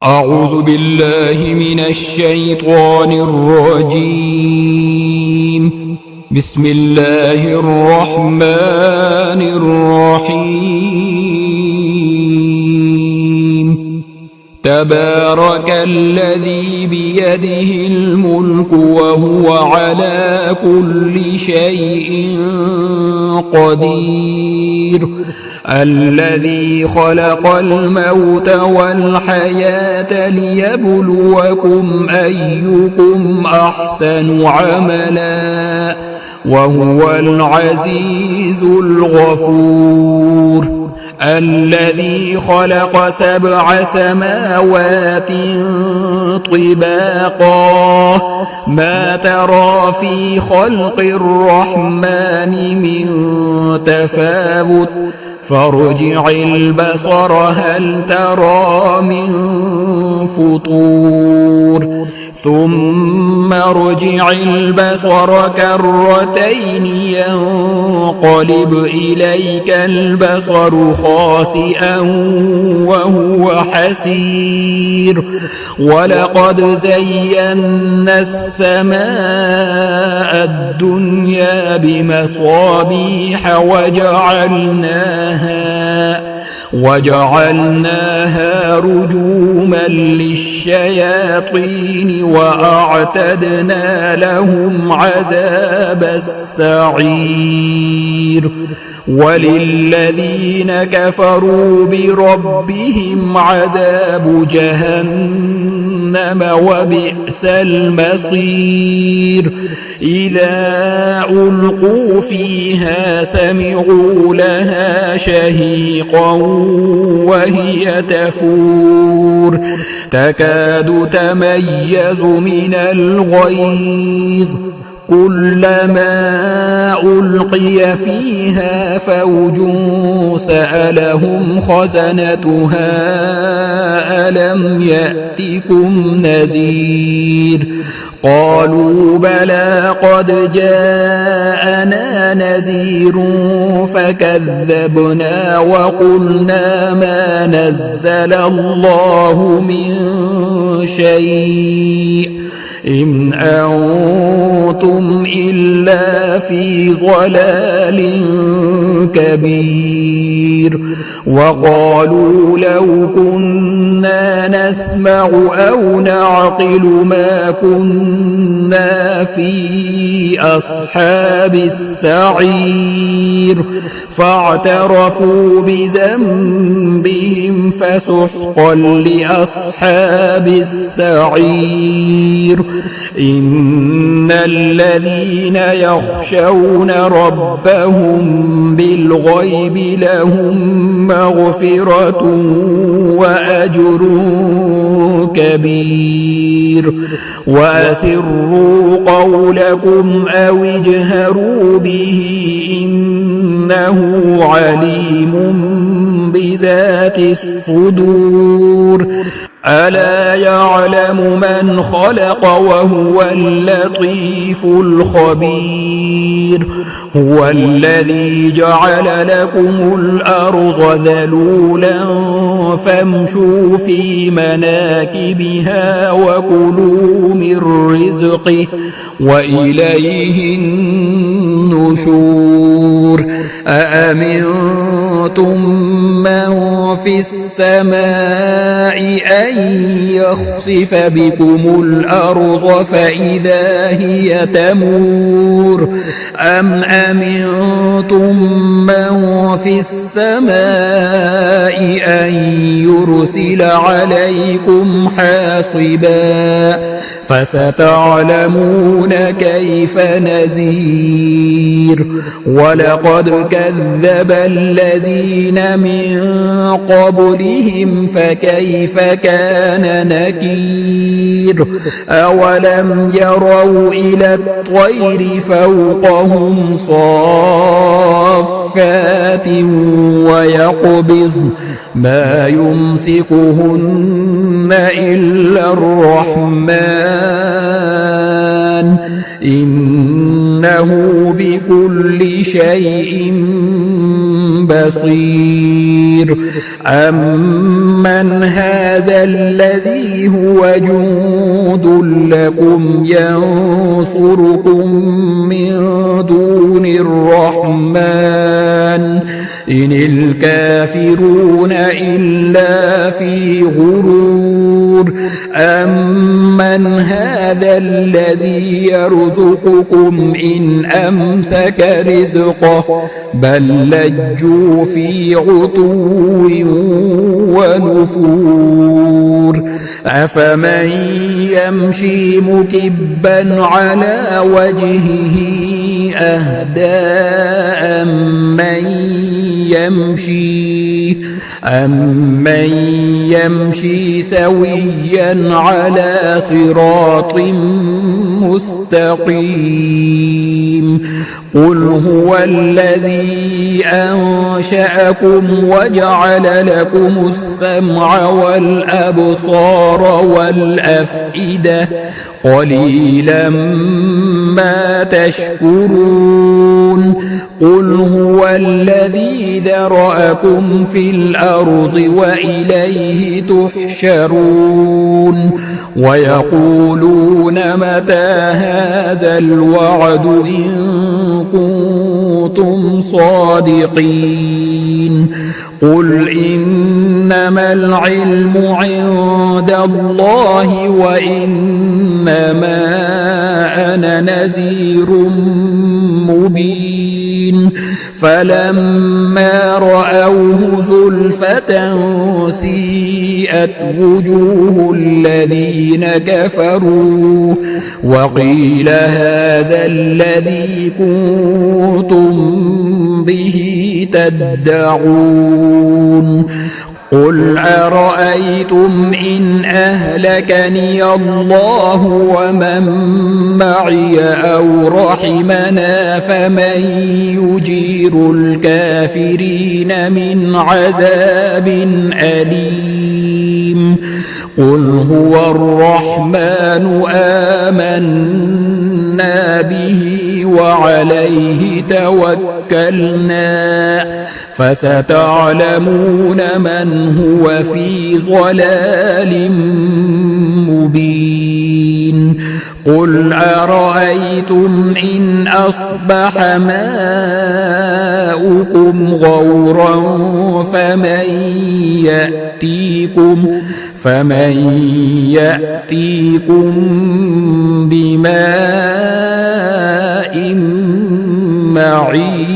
أعوذ بالله من الشيطان الرجيم. بسم الله الرحمن الرحيم. تبارك الذي بيده الملك وهو على كل شيء قدير. الذي خلق الموت والحياة ليبلوكم أيكم أحسن عملا وهو العزيز الغفور. الذي خلق 7 سماوات طباقا ما ترى في خلق الرحمن من تفاوت فارجع البصر هل ترى من فطور ثم ارجع البصر كرتين ينقلب إليك البصر خاسئا وهو حسير. ولقد زينا السماء الدنيا بمصابيح وجعلناها رجوما للشياطين وأعتدنا لهم عذاب السعير. وللذين كفروا بربهم عذاب جهنم وبئس المصير. إذا ألقوا فيها سمعوا لها شهيقا وهي تفور تكاد تميز من الغيظ كلما ألقي فيها فوج سألهم خزنتها ألم يأتكم نذير قالوا بلى قد جاءنا نذير فكذبنا وقلنا ما نزل الله من شيء إن أنتم إلا في ضلال كبير. وقالوا لو كنا نسمع أو نعقل ما كنا في أصحاب السعير فاعترفوا بذنبهم فسحقا لأصحاب السعير. إن الذين يخشون ربهم بالغيب لهم مغفرة وأجر كبير. وأسروا قولكم أو اجهروا به إنه عليم بذات الصدور. ألا يعلم من خلق وهو اللطيف الخبير. هو الذي جعل لكم الأرض ذلولا فامشوا في مناكبها وكلوا من رزقه وإليه النشور. أأمنتم من في السماء أن يخسف بكم الأرض فإذا هي تمور أم أمنتم من في السماء أن يرسل عليكم حاصبا فستعلمون كيف نذير. ولقد كذب الذين من قبلهم فكيف كان نكير. أولم يروا إلى الطير فوقهم صافات ويقبض ما يمسكهن إلا الرحمن إنه بكل شيء بصير. أمن هذا الذي هو جند لكم ينصركم من دون الرحمن إن الكافرون إلا في غرور أمن هذا الذي يرزقكم إن أمسك رزقه بل لجوا في عتو ونفور أفمن يمشي مكبا على وجهه أهدى أمن يمشي سويا على صراط مستقيم قل هو الذي أنشأكم وجعل لكم السمع والأبصار والأفئدة قليلا ما تشكرون قل هو الذي ذرأكم في الأرض وإليه تحشرون ويقولون متى هذا الوعد إن كنتم صادقين قل إنما العلم عند الله وإنما أنا نذير مبين فلما رأوه زلفة سيئت وجوه الذين كفروا وقيل هذا الذي كنتم به تدعون قل أرأيتم إن أهلكني الله ومن معي أو رحمنا فمن يجير الكافرين من عذاب أليم قل هو الرحمن آمنا به وعليه توكلنا فستعلمون من هو في ضلال مبين قل أرأيتم إن أصبح ماؤكم غورا فمن يأتيكم بماء معين